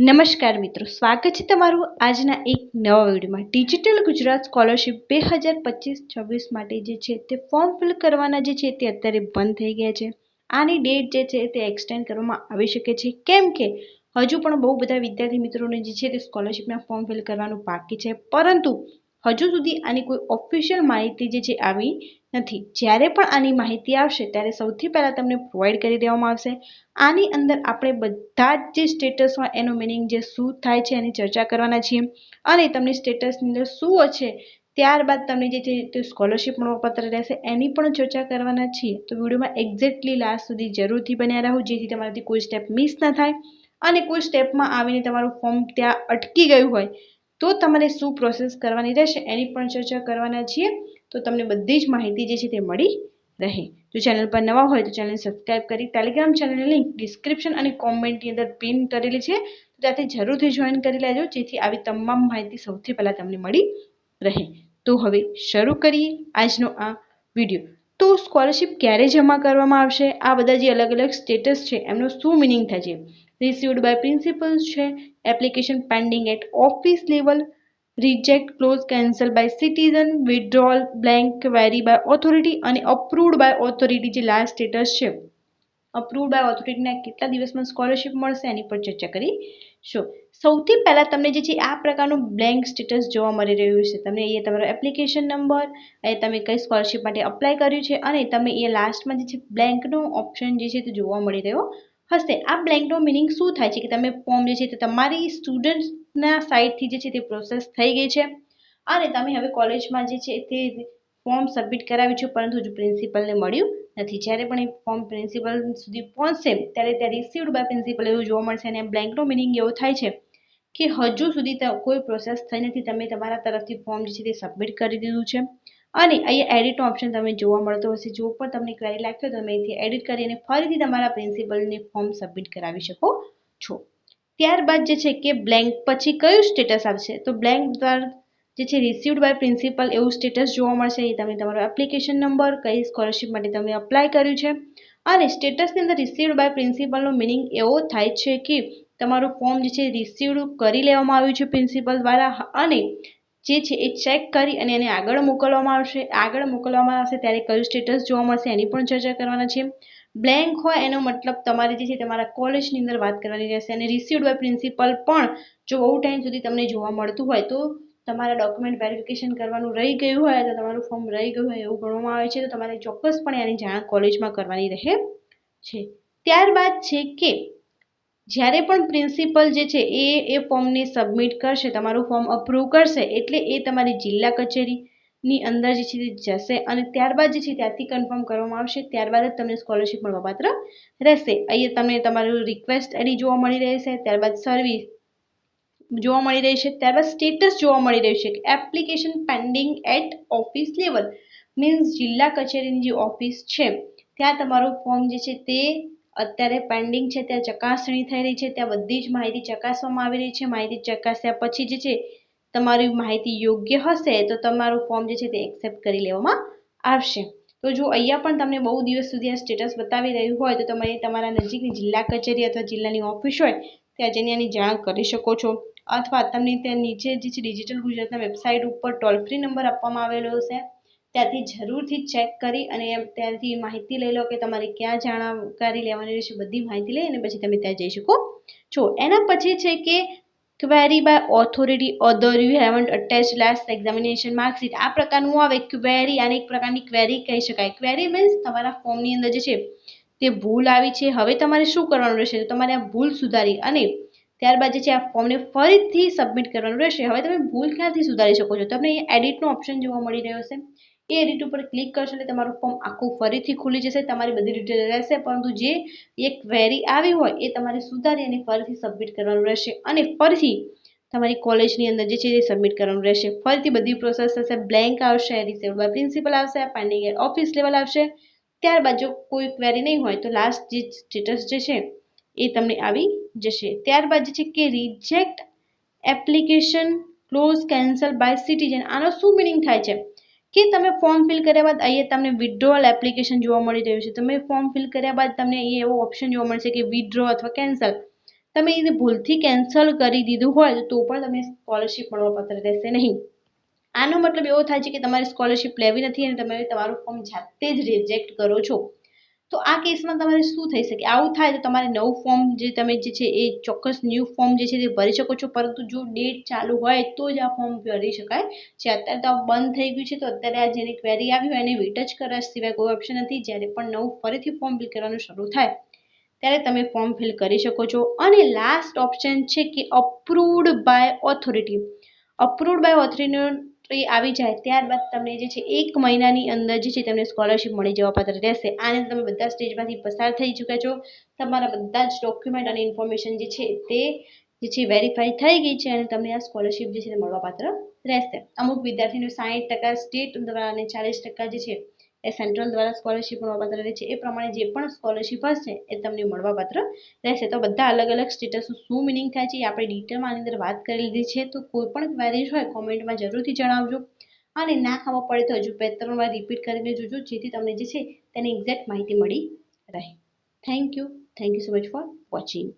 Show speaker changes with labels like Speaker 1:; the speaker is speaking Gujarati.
Speaker 1: નમસ્કાર મિત્રો, સ્વાગત છે તમારું આજના એક નવા વિડીયોમાં। ડિજિટલ ગુજરાત સ્કોલરશિપ 2025-26 માટે જે છે તે ફોર્મ ફિલ કરવાના જે છે તે અત્યારે બંધ થઈ ગયા છે। આની ડેટ જે છે તે એક્સટેન્ડ કરવામાં આવી શકે છે, કેમ કે હજુ પણ બહુ બધા વિદ્યાર્થી મિત્રોને જે છે તે સ્કોલરશિપના ફોર્મ ફિલ કરવાનું બાકી છે, પરંતુ હજુ સુધી આની કોઈ ઓફિશિયલ માહિતી જે છે આવી નથી। જ્યારે પણ આની માહિતી આવશે ત્યારે સૌથી પહેલાં તમને પ્રોવાઈડ કરી દેવામાં આવશે। આની અંદર આપણે બધા જ જે સ્ટેટસ હોય એનો મિનિંગ જે શું થાય છે એની ચર્ચા કરવાના છીએ, અને તમને સ્ટેટસની અંદર શું હશે ત્યારબાદ તમને જે છે તે સ્કોલરશિપ મળવાપાત્ર રહેશે એની પણ ચર્ચા કરવાના છીએ। તો વિડીયોમાં એક્ઝેક્ટલી લાસ્ટ સુધી જરૂરથી બન્યા રહો, જેથી તમારાથી કોઈ સ્ટેપ મિસ ના થાય, અને કોઈ સ્ટેપમાં આવીને તમારું ફોર્મ ત્યાં અટકી ગયું હોય તો તમારે શું પ્રોસેસ કરવાની રહેશે એની પણ ચર્ચા કરવાના છીએ। તો તમને બધી જ માહિતી જે છે તે મળી રહે। તો ચેનલ પર નવા હોય તો ચેનલને સબસ્ક્રાઇબ કરી ટેલિગ્રામ ચેનલની લિંક ડિસ્ક્રિપ્શન અને કોમેન્ટની અંદર પિન કરેલી છે, તો ત્યાંથી જરૂરથી જોઈન કરી લેજો, જેથી આવી તમામ માહિતી સૌથી પહેલાં તમને મળી રહે। તો હવે શરૂ કરીએ આજનો આ વિડીયો। તો સ્કોલરશિપ ક્યારે જમા કરવામાં આવશે, આ બધા જે અલગ અલગ સ્ટેટસ છે એમનો શું મિનિંગ થાય છે, રિસીવ્ડ બાય પ્રિન્સિપલ્સ છે, application pending at office level, reject, close, cancel by citizen, withdrawal, blank, query by authority અને અપ્રૂવડ બાય ઓથોરિટી જે લાસ્ટ સ્ટેટસ છે, અપ્રૂવડ બાય ઓથોરિટીના કેટલા દિવસમાં સ્કોલરશિપ મળશે એની પર ચર્ચા કરીશું। સૌથી પહેલાં તમને જે છે આ પ્રકારનું બ્લેન્ક સ્ટેટસ જોવા મળી રહ્યું છે। તમને અહીંયા તમારો એપ્લિકેશન નંબર, અહીંયા તમે કઈ સ્કોલરશિપ માટે અપ્લાય કર્યું છે, અને તમે અહીંયા લાસ્ટમાં જે છે બ્લેન્કનો ઓપ્શન જે છે તે જોવા મળી રહ્યો હશે। આ બ્લેન્કનો મિનિંગ શું થાય છે કે તમે ફોર્મ જે છે તે તમારી સ્ટુડન્ટના સાઇડથી જે છે તે પ્રોસેસ થઈ ગઈ છે, અને તમે હવે કોલેજમાં જે છે તે ફોર્મ સબમિટ કરાવ્યું છે, પરંતુ હજુ પ્રિન્સિપલને મળ્યું નથી। જ્યારે પણ એ ફોર્મ પ્રિન્સિપલ સુધી પહોંચશે ત્યારે ત્યાં રિસીવ્ડ બાય પ્રિન્સિપલ એવું જોવા મળશે, અને બ્લેન્કનો મિનિંગ એવો થાય છે કે હજુ સુધી કોઈ પ્રોસેસ થઈ નથી, તમે તમારા તરફથી ફોર્મ જે છે તે સબમિટ કરી દીધું છે। અને અહીંયા એડિટનો ઓપ્શન તમને જોવા મળતો હશે, જો પણ તમને ક્વેરી લાગતો હોય તો તમે અહીંથી એડિટ કરીને ફરીથી તમારા પ્રિન્સિપલને ફોર્મ સબમિટ કરાવી શકો છો। ત્યારબાદ જે છે કે બ્લેન્ક પછી કયું સ્ટેટસ આવશે, તો બ્લેન્ક દ્વારા જે છે રિસીવ્ડ બાય પ્રિન્સિપલ એવું સ્ટેટસ જોવા મળશે। એ તમે તમારો એપ્લિકેશન નંબર, કઈ સ્કોલરશિપ માટે તમે અપ્લાય કર્યું છે, અને સ્ટેટસની અંદર રિસીવ્ડ બાય પ્રિન્સિપલનો મિનિંગ એવો થાય છે કે તમારું ફોર્મ જે છે રિસીવ્ડ કરી લેવામાં આવ્યું છે પ્રિન્સિપલ દ્વારા, અને જે છે એ ચેક કરી અને એને આગળ મોકલવામાં આવશે। આગળ મોકલવામાં આવશે ત્યારે કયું સ્ટેટસ જોવા મળશે એની પણ ચર્ચા કરવાના છે। બ્લેન્ક હોય એનો મતલબ તમારે જે છે તમારા કોલેજની અંદર વાત કરવાની રહેશે, અને રિસીવ્ડ બાય પ્રિન્સિપલ પણ જો બહુ ટાઈમ સુધી તમને જોવા મળતું હોય તો તમારા ડોક્યુમેન્ટ વેરિફિકેશન કરવાનું રહી ગયું હોય, તો તમારું ફોર્મ રહી ગયું હોય એવું ગણવામાં આવે છે, તો તમારે ચોક્કસપણે આની જાણ કોલેજમાં કરવાની રહે છે। ત્યારબાદ છે કે જ્યારે પણ પ્રિન્સિપલ જે છે એ ફોર્મને સબમિટ કરશે, તમારું ફોર્મ અપ્રૂવ કરશે, એટલે એ તમારી જિલ્લા કચેરીની અંદર જે છે તે જશે, અને ત્યારબાદ જે છે ત્યાંથી કન્ફર્મ કરવામાં આવશે, ત્યારબાદ જ તમને સ્કોલરશિપ મળવાપાત્ર રહેશે। અહીંયા તમને તમારું રિક્વેસ્ટ આઈડી જોવા મળી રહેશે, ત્યારબાદ સર્વિસ જોવા મળી રહી છે, ત્યારબાદ સ્ટેટસ જોવા મળી રહ્યું છે કે application pending at office level, means જિલ્લા કચેરીની જે ઓફિસ છે ત્યાં તમારું ફોર્મ જે છે તે અત્યારે પેન્ડિંગ છે, ત્યાં ચકાસણી થઈ રહી છે, ત્યાં બધી જ માહિતી ચકાસવામાં આવી રહી છે। માહિતી ચકાસ્યા પછી જે છે તમારી માહિતી યોગ્ય હશે તો તમારું ફોર્મ જે છે તે એક્સેપ્ટ કરી લેવામાં આવશે। તો જો અહીંયા પણ તમને બહુ દિવસ સુધી આ સ્ટેટસ બતાવી રહ્યું હોય તો તમે તમારા નજીકની જિલ્લા કચેરી અથવા જિલ્લાની ઓફિસ હોય ત્યાં જઈને એની જાણ કરી શકો છો, અથવા તમને ત્યાં નીચે જે છે ડિજિટલ ગુજરાતના વેબસાઇટ ઉપર ટોલ ફ્રી નંબર આપવામાં આવેલો હશે, ત્યાંથી જરૂરથી ચેક કરી અને ત્યાંથી માહિતી લઈ લો કે તમારે ક્યાં જાણકારી લેવાની રહેશે, બધી માહિતી લઈ અને પછી તમે ત્યાં જઈ શકો છો। એના પછી છે કે query by authority other you haven't attach last examination marksheet, આ પ્રકારનું આવે ક્વેરી, આને એક પ્રકારની ક્વેરી કહી શકાય। ક્વેરી મીન્સ તમારા ફોર્મની અંદર જે છે તે ભૂલ આવી છે, હવે તમારે શું કરવાનું રહેશે, તો તમારે આ ભૂલ સુધારી અને ત્યારબાદ જે છે આ ફોર્મને ફરીથી સબમિટ કરવાનું રહેશે। હવે તમે ભૂલ ક્યાંથી સુધારી શકો છો, તમને અહીંયા એડિટનો ઓપ્શન જોવા મળી રહ્યો છે, એ એડિટ ઉપર ક્લિક કરશો એટલે તમારું ફોર્મ આખું ફરીથી ખુલી જશે, તમારી બધી ડિટેલ રહેશે, પરંતુ જે એક ક્વેરી આવી હોય એ તમારે સુધારી અને ફરીથી સબમિટ કરવાનું રહેશે, અને ફરીથી તમારી કોલેજની અંદર જે છે એ સબમિટ કરવાનું રહેશે। ફરીથી બધી પ્રોસેસ થશે, બ્લેન્ક આવશે, રિસીવ્ડ બાય પ્રિન્સિપલ આવશે, પેન્ડિંગ એટ ઓફિસ લેવલ આવશે, ત્યારબાદ જો કોઈ ક્વેરી નહીં હોય તો લાસ્ટ જે સ્ટેટસ જે છે એ તમને આવી જશે। ત્યારબાદ જે છે કે reject application, close, cancel by citizen, આનો શું મિનિંગ થાય છે કે તમે ફોર્મ ફિલ કર્યા બાદ અહીંયા તમને વિથડ્રોઅલ એપ્લિકેશન જોવા મળી રહ્યું છે, તમે ફોર્મ ફિલ કર્યા બાદ તમને અહીંયા એવો ઓપ્શન જોવા મળશે કે વિથડ્રો અથવા કેન્સલ, તમે એને ભૂલથી કેન્સલ કરી દીધું હોય તો પણ તમને સ્કોલરશિપ મળવાપાત્ર રહેશે નહીં. આનો મતલબ એવો થાય છે કે તમારે સ્કોલરશિપ લેવી નથી અને તમે તમારું ફોર્મ જાતે જ રિજેક્ટ કરો છો. તો આ કેસમાં તમારે શું થઈ શકે? આવું થાય તો તમારે નવું ફોર્મ જે તમે જે છે એ ચોક્કસ ન્યૂ ફોર્મ જે છે તે ભરી શકો છો, પરંતુ જો ડેટ ચાલુ હોય તો જ આ ફોર્મ ભરી શકાય છે. અત્યારે તો બંધ થઈ ગયું છે, તો અત્યારે આ જેની ક્વેરી આવી હોય એને વેટ જ કરવા સિવાય કોઈ ઓપ્શન નથી. જ્યારે પણ નવું ફરીથી ફોર્મ ફિલ કરવાનું શરૂ થાય ત્યારે તમે ફોર્મ ફિલ કરી શકો છો. અને લાસ્ટ ઓપ્શન છે કે approved by authority. Approved by authority આવી જાય ત્યારબાદ તમને જે છે 1 મહિનાની અંદર જે છે તમને સ્કોલરશિપ મળી જવા પાત્ર રહેશે. આને તમે બધા સ્ટેજમાંથી પસાર થઈ ચૂક્યા છો, તમારા બધા જ ડોક્યુમેન્ટ અને ઇન્ફોર્મેશન જે છે તે જે છે વેરીફાઈ થઈ ગઈ છે અને તમને આ સ્કોલરશિપ જે છે તે મળવાપાત્ર રહેશે. અમુક વિદ્યાર્થીનું 60% સ્ટેટ દ્વારા અને 40% જે છે એ સેન્ટ્રલ દ્વારા સ્કોલરશિપ મળવાપાત્ર રહે છે. એ પ્રમાણે જે પણ સ્કોલરશિપ હશે એ તમને મળવાપાત્ર રહેશે. તો બધા અલગ અલગ સ્ટેટસનું શું મિનિંગ થાય છે એ આપણે ડિટેલમાં આની અંદર વાત કરી લીધી છે. તો કોઈ પણ ક્વેરીઝ હોય કોમેન્ટમાં જરૂરથી જણાવજો, અને ના ખબર પડે તો હજુ 2-3 વાર રિપીટ કરીને જોજો, જેથી તમને જે છે તેની એક્ઝેક્ટ માહિતી મળી રહે. Thank you so much for watching.